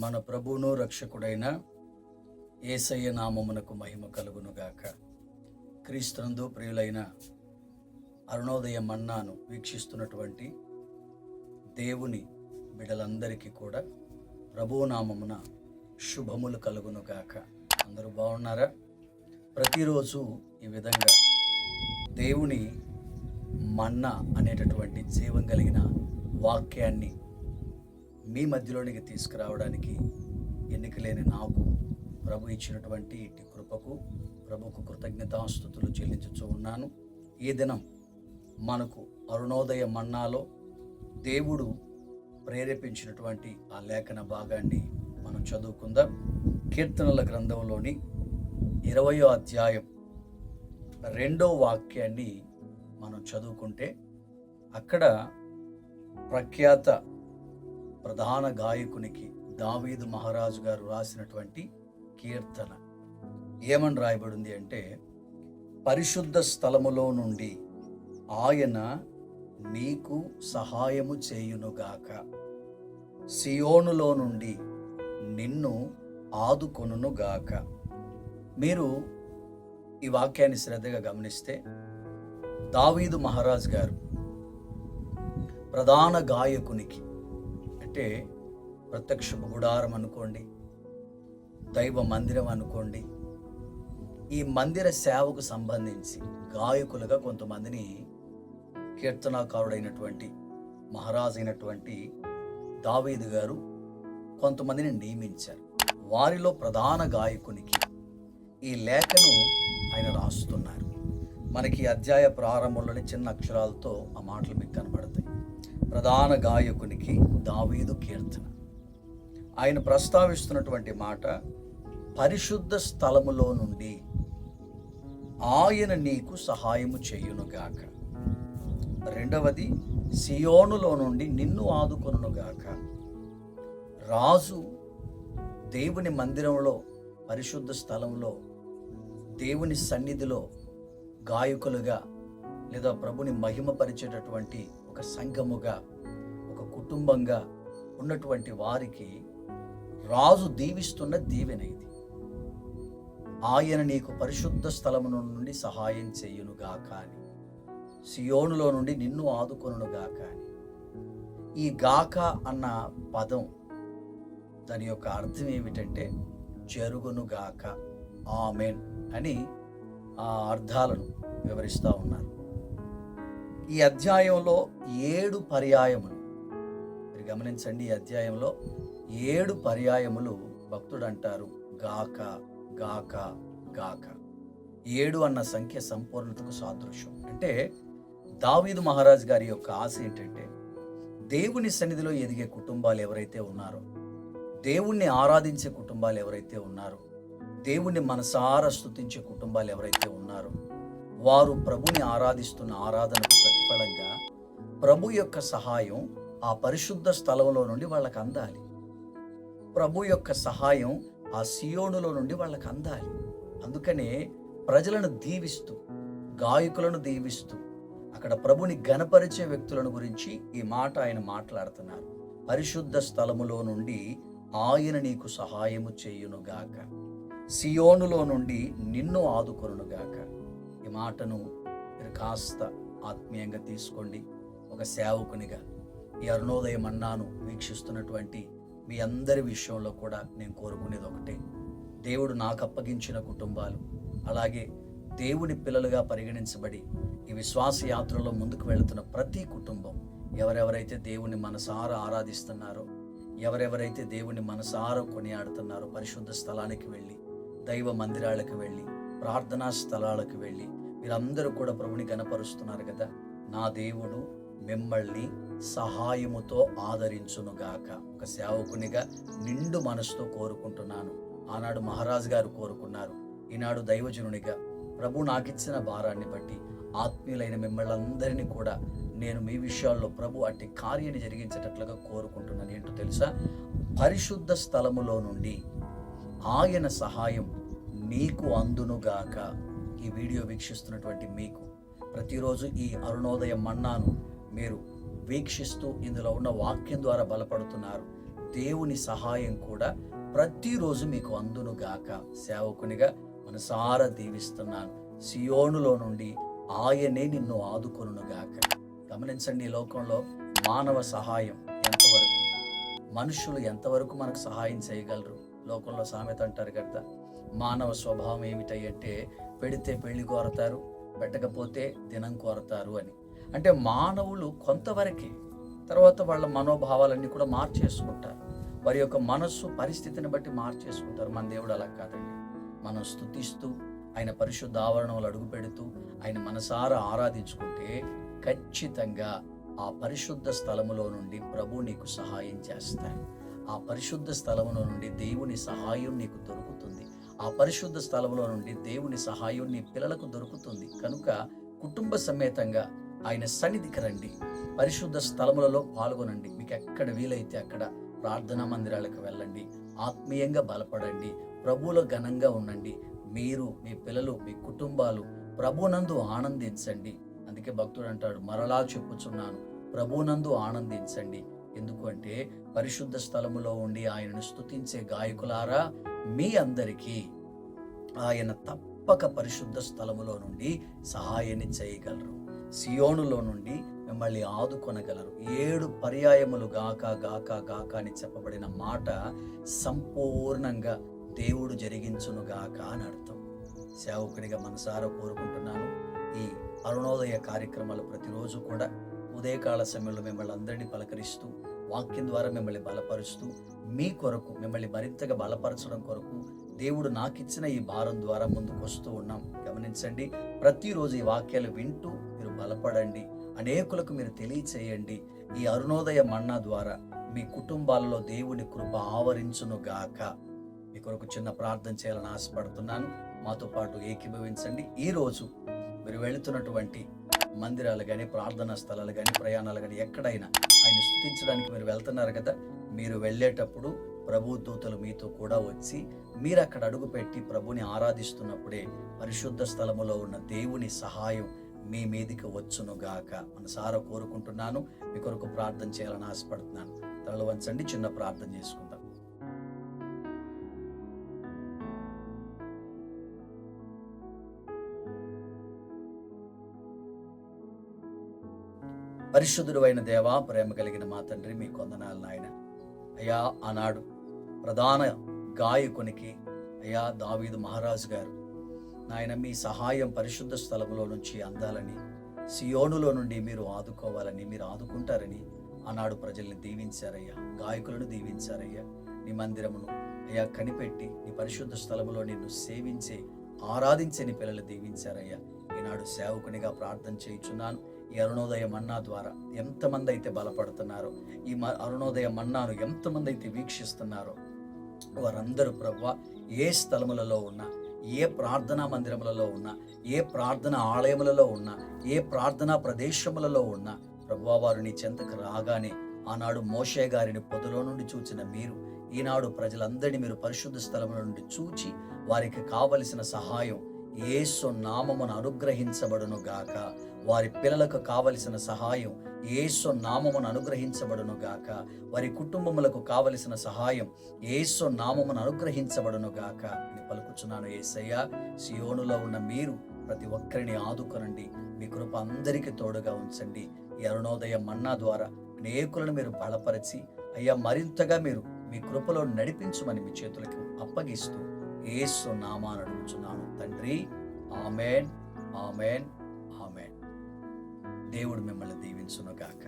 మన ప్రభువును రక్షకుడైన యేసయ్య నామమునకు మహిమ కలుగునుగాక. క్రీస్తునందు ప్రియులైన అరుణోదయ మన్నాను వీక్షిస్తున్నటువంటి దేవుని బిడ్డలందరికీ కూడా ప్రభువు నామమున శుభములు కలుగునుగాక. అందరూ బాగున్నారా? ప్రతిరోజు ఈ విధంగా దేవుని మన్నా అనేటటువంటి జీవం కలిగిన వాక్యాన్ని మీ మధ్యలోనికి తీసుకురావడానికి ఎన్నికలేని నాకు ప్రభు ఇచ్చినటువంటి ఇట్టి కృపకు ప్రభుకు కృతజ్ఞతాస్తుతులు చెల్లించుచూ ఉన్నాను. ఈ దినం మనకు అరుణోదయ మన్నాలో దేవుడు ప్రేరేపించినటువంటి ఆ లేఖన భాగాన్ని మనం చదువుకుందాం. కీర్తనల గ్రంథంలోని 20వ అధ్యాయం 2వ వాక్యాన్ని మనం చదువుకుంటే అక్కడ ప్రఖ్యాత ప్రధాన గాయకునికి దావీదు మహారాజు గారు రాసినటువంటి కీర్తన ఏమని రాయబడింది అంటే, పరిశుద్ధ స్థలములో నుండి ఆయన నీకు సహాయము చేయునుగాక, సియోనులో నుండి నిన్ను ఆదుకొనుగాక. మీరు ఈ వాక్యాన్ని శ్రద్ధగా గమనిస్తే దావీదు మహారాజు గారు ప్రధాన గాయకునికి అంటే ప్రత్యక్షపు గుడారం అనుకోండి, దైవ మందిరం అనుకోండి, ఈ మందిర సేవకు సంబంధించి గాయకులుగా కొంతమందిని కీర్తనాకారుడైనటువంటి మహారాజు అయినటువంటి దావీదు గారు కొంతమందిని నియమించారు. వారిలో ప్రధాన గాయకునికి ఈ లేఖను ఆయన రాస్తున్నారు. మనకి అధ్యాయ ప్రారంభంలోని చిన్న అక్షరాలతో ఆ మాటలు మీకు కనబడతాయి. ప్రధాన గాయకునికి దావీదు కీర్తన. ఆయన ప్రస్తావిస్తున్నటువంటి మాట, పరిశుద్ధ స్థలములో నుండి ఆయన నీకు సహాయము చేయునుగాక. రెండవది, సియోనులో నుండి నిన్ను ఆదుకొనుగాక. రాజు దేవుని మందిరంలో, పరిశుద్ధ స్థలంలో, దేవుని సన్నిధిలో గాయకులుగా లేదా ప్రభుని మహిమపరిచేటటువంటి ఒక సంఘముగా, ఒక కుటుంబంగా ఉన్నటువంటి వారికి రాజు దీవిస్తున్న దీవెన ఇది. ఆయన నీకు పరిశుద్ధ స్థలము నుండి సహాయం చేయునుగాక అని, సియోనులో నుండి నిన్ను ఆదుకొనుగాక అని. ఈ గాక అన్న పదం దాని యొక్క అర్థం ఏమిటంటే జరుగునుగాక, ఆమెన్ అని ఆ అర్థాలను వివరిస్తూ ఉన్నారు. ఈ అధ్యాయంలో 7 పర్యాయములు మీరు గమనించండి. ఈ అధ్యాయంలో 7 పర్యాయములు భక్తుడు అంటారు గాక గాక గాక. 7 అన్న సంఖ్య సంపూర్ణతకు సాదృశ్యం. అంటే దావీదు మహారాజు గారి యొక్క ఆశ ఏంటంటే, దేవుని సన్నిధిలో ఎదిగే కుటుంబాలు ఎవరైతే ఉన్నారో, దేవుణ్ణి ఆరాధించే కుటుంబాలు ఎవరైతే ఉన్నారో, దేవుణ్ణి మనసారా స్తుతించే కుటుంబాలు ఎవరైతే ఉన్నారో, వారు ప్రభుని ఆరాధిస్తున్న ఆరాధనకు ప్రతిఫలంగా ప్రభు యొక్క సహాయం ఆ పరిశుద్ధ స్థలంలో నుండి వాళ్ళకి అందాలి. ప్రభు యొక్క సహాయం ఆ సియోనులో నుండి వాళ్ళకి అందాలి. అందుకనే ప్రజలను దీవిస్తూ, గాయకులను దీవిస్తూ, అక్కడ ప్రభుని ఘనపరిచే వ్యక్తులను గురించి ఈ మాట ఆయన మాట్లాడుతున్నారు. పరిశుద్ధ స్థలములో నుండి ఆయన నీకు సహాయము చేయునుగాక, సియోనులో నుండి నిన్ను ఆదుకొనుగాక. ఈ మాటను మీరు కాస్త ఆత్మీయంగా తీసుకోండి. ఒక సేవకునిగా ఈ అరుణోదయ మన్నాను వీక్షిస్తున్నటువంటి మీ అందరి విషయంలో కూడా నేను కోరుకునేది ఒకటే, దేవుడు నాకు అప్పగించిన కుటుంబాలు, అలాగే దేవుని పిల్లలుగా పరిగణించబడి ఈ విశ్వాస యాత్రలో ముందుకు వెళుతున్న ప్రతి కుటుంబం, ఎవరెవరైతే దేవుని మనసారా ఆరాధిస్తున్నారో, ఎవరెవరైతే దేవుని మనసారా కొనియాడుతున్నారో, పరిశుద్ధ స్థలానికి వెళ్ళి, దైవ మందిరాలకు వెళ్ళి, ప్రార్థనా స్థలాలకు వెళ్ళి వీరందరూ కూడా ప్రభుని కనపరుస్తున్నారు కదా. నా దేవుడు మిమ్మల్ని సహాయముతో ఆదరించునుగాక. ఒక సేవకునిగా నిండు మనసుతో కోరుకుంటున్నాను. ఆనాడు మహారాజు గారు కోరుకున్నారు, ఈనాడు దైవజనునిగా ప్రభు నాకిచ్చిన భారాన్ని బట్టి ఆత్మీయులైన మిమ్మల్ని అందరినీ కూడా నేను మీ విషయాల్లో ప్రభు అట్టి కార్యాన్ని జరిగించేటట్లుగా కోరుకుంటున్నాను. ఏంటో తెలుసా? పరిశుద్ధ స్థలములో నుండి ఆయన సహాయం నీకు అందునుగాక. ఈ వీడియో వీక్షిస్తున్నటువంటి మీకు ప్రతిరోజు ఈ అరుణోదయ మన్నాను మీరు వీక్షిస్తూ ఇందులో ఉన్న వాక్యం ద్వారా బలపడుతున్నారు. దేవుని సహాయం కూడా ప్రతిరోజు మీకు అందును గాక. సేవకునిగా మనసారా దీవిస్తున్నాను. సియోనులో నుండి ఆయనే నిన్ను ఆదుకొనును గాక. గమనించండి, ఈ లోకంలో మానవ సహాయం ఎంతవరకు, మనుషులు ఎంతవరకు మనకు సహాయం చేయగలరు? లోకంలో సామెత అంటారు కదా, మానవ స్వభావం ఏమిటంటే పెడితే పెళ్లి కోరతారు, పెట్టకపోతే దినం కోరతారు అని. అంటే మానవులు కొంతవరకే, తర్వాత వాళ్ళ మనోభావాలన్నీ కూడా మార్చేసుకుంటారు. వారి యొక్క మనస్సు పరిస్థితిని బట్టి మార్చేసుకుంటారు. మన దేవుడు అలా కాదండి. మనం స్తుతిస్తూ ఆయన పరిశుద్ధ ఆవరణంలో అడుగు పెడుతూ ఆయన మనసారా ఆరాధించుకుంటే ఖచ్చితంగా ఆ పరిశుద్ధ స్థలములో నుండి ప్రభు నీకు సహాయం చేస్తాడు. ఆ పరిశుద్ధ స్థలములో నుండి దేవుని సహాయం నీకు దొరుకుతుంది. ఆ పరిశుద్ధ స్థలములో నుండి దేవుని సహాయం నీ పిల్లలకు దొరుకుతుంది. కనుక కుటుంబ సమేతంగా ఆయన సన్నిధికి రండి, పరిశుద్ధ స్థలములలో పాల్గొనండి. మీకు ఎక్కడ వీలైతే అక్కడ ప్రార్థనా మందిరాలకు వెళ్ళండి, ఆత్మీయంగా బలపడండి, ప్రభువులో ఘనంగా ఉండండి. మీరు, మీ పిల్లలు, మీ కుటుంబాలు ప్రభునందు ఆనందించండి. అందుకే భక్తుడు అంటాడు, మరలా చెప్పుచున్నాను, ప్రభునందు ఆనందించండి. ఎందుకంటే పరిశుద్ధ స్థలములో ఉండి ఆయనను స్తుతించే గాయకులారా, మీ అందరికీ ఆయన తప్పక పరిశుద్ధ స్థలములో నుండి సహాయాన్ని చేయగలరు. సియోనులో నుండి మిమ్మల్ని ఆదుకొనగలరు. 7 పర్యాయములు గాక గాక గాక అని చెప్పబడిన మాట సంపూర్ణంగా దేవుడు జరిగించును గాక అని అర్థం. సేవకుడిగా మనసారా కోరుకుంటున్నాను. ఈ అరుణోదయ కార్యక్రమాలు ప్రతిరోజు కూడా ఉదయకాల సమయంలో మిమ్మల్ని అందరినీ పలకరిస్తూ, వాక్యం ద్వారా మిమ్మల్ని బలపరుస్తూ, మీ కొరకు మిమ్మల్ని మరింతగా బలపరచడం కొరకు దేవుడు నాకిచ్చిన ఈ భారం ద్వారా ముందుకు వస్తూ ఉన్నాం. గమనించండి, ప్రతిరోజు ఈ వాక్యాలు వింటూ మీరు బలపడండి, అనేకులకు మీరు తెలియచేయండి. ఈ అరుణోదయ మన్నా ద్వారా మీ కుటుంబాలలో దేవుని కృప ఆవరించును గాక. మీ కొరకు చిన్న ప్రార్థన చేయాలని ఆశపడుతున్నాను. మాతో పాటు ఏకీభవించండి. ఈరోజు మీరు వెళుతున్నటువంటి మందిరాలు కానీ, ప్రార్థనా స్థలాలు కానీ, ప్రయాణాలు కానీ, ఎక్కడైనా ఆయన స్తుతించడానికి మీరు వెళ్తున్నారు కదా, మీరు వెళ్ళేటప్పుడు ప్రభు దూతలు మీతో కూడా వచ్చి మీరు అక్కడ అడుగుపెట్టి ప్రభుని ఆరాధిస్తున్నప్పుడే పరిశుద్ధ స్థలములో ఉన్న దేవుని సహాయం మీ మీదికి వచ్చునుగాక మనసారా కోరుకుంటున్నాను. మీ కొరకు ప్రార్థన చేయాలని ఆశపడుతున్నాను. తలలు వంచండి, చిన్న ప్రార్థన చేసుకుందాం. పరిశుద్ధుడు అయిన దేవా, ప్రేమ కలిగిన మా తండ్రి, మీ కొందనాలు నాయన. అయ్యా, ఆనాడు ప్రధాన గాయకునికి అయ్యా దావీదు మహారాజు గారు నాయన మీ సహాయం పరిశుద్ధ స్థలములో నుంచి అందాలని, సియోనులో నుండి మీరు ఆదుకోవాలని, మీరు ఆదుకుంటారని ఆనాడు ప్రజల్ని దీవించారయ్యా, గాయకులను దీవించారయ్యా. నీ మందిరమును అయ్యా కనిపెట్టి నీ పరిశుద్ధ స్థలములో నిన్ను సేవించే, ఆరాధించే నీ పిల్లలు దీవించారయ్యా. ఈనాడు సేవకునిగా ప్రార్థన చేయుచున్నాను. ఈ అరుణోదయ మన్నా ద్వారా ఎంతమంది అయితే బలపడుతున్నారో, ఈ అరుణోదయ మన్నాను ఎంతమంది అయితే వీక్షిస్తున్నారో, వారందరూ ప్రభువా ఏ స్థలములలో ఉన్నా, ఏ ప్రార్థనా మందిరములలో ఉన్నా, ఏ ప్రార్థనా ఆలయములలో ఉన్నా, ఏ ప్రార్థనా ప్రదేశములలో ఉన్నా ప్రభువా వారు నీ చెంతకు రాగానే ఆనాడు మోషే గారిని పొదలో నుండి చూచిన మీరు ఈనాడు ప్రజలందరినీ మీరు పరిశుద్ధ స్థలముల నుండి చూచి వారికి కావలసిన సహాయం యేసు నామమున అనుగ్రహించబడును గాక. వారి పిల్లలకు కావలసిన సహాయం యేసు నామమున అనుగ్రహించబడును గాక. వారి కుటుంబములకు కావలసిన సహాయం యేసు నామమున అనుగ్రహించబడును గాక అని పలుకుచున్నాను. యేసయ్యా, సియోనులో ఉన్న మీరు ప్రతి ఒక్కరిని ఆదుకొనండి. మీ కృప అందరికీ తోడుగా ఉంచండి. ఈ అరుణోదయ మన్నా ద్వారా అనేకులను మీరు బలపరిచి అయ్యా మరింతగా మీరు మీ కృపలో నడిపించమని మీ చేతులకు అప్పగిస్తూ యేసు నామాన్ని అడుగుచున్నాను తండ్రి. ఆమేన్, ఆమేన్, ఆమేన్. దేవుడు మిమ్మల్ని దీవించును గాక.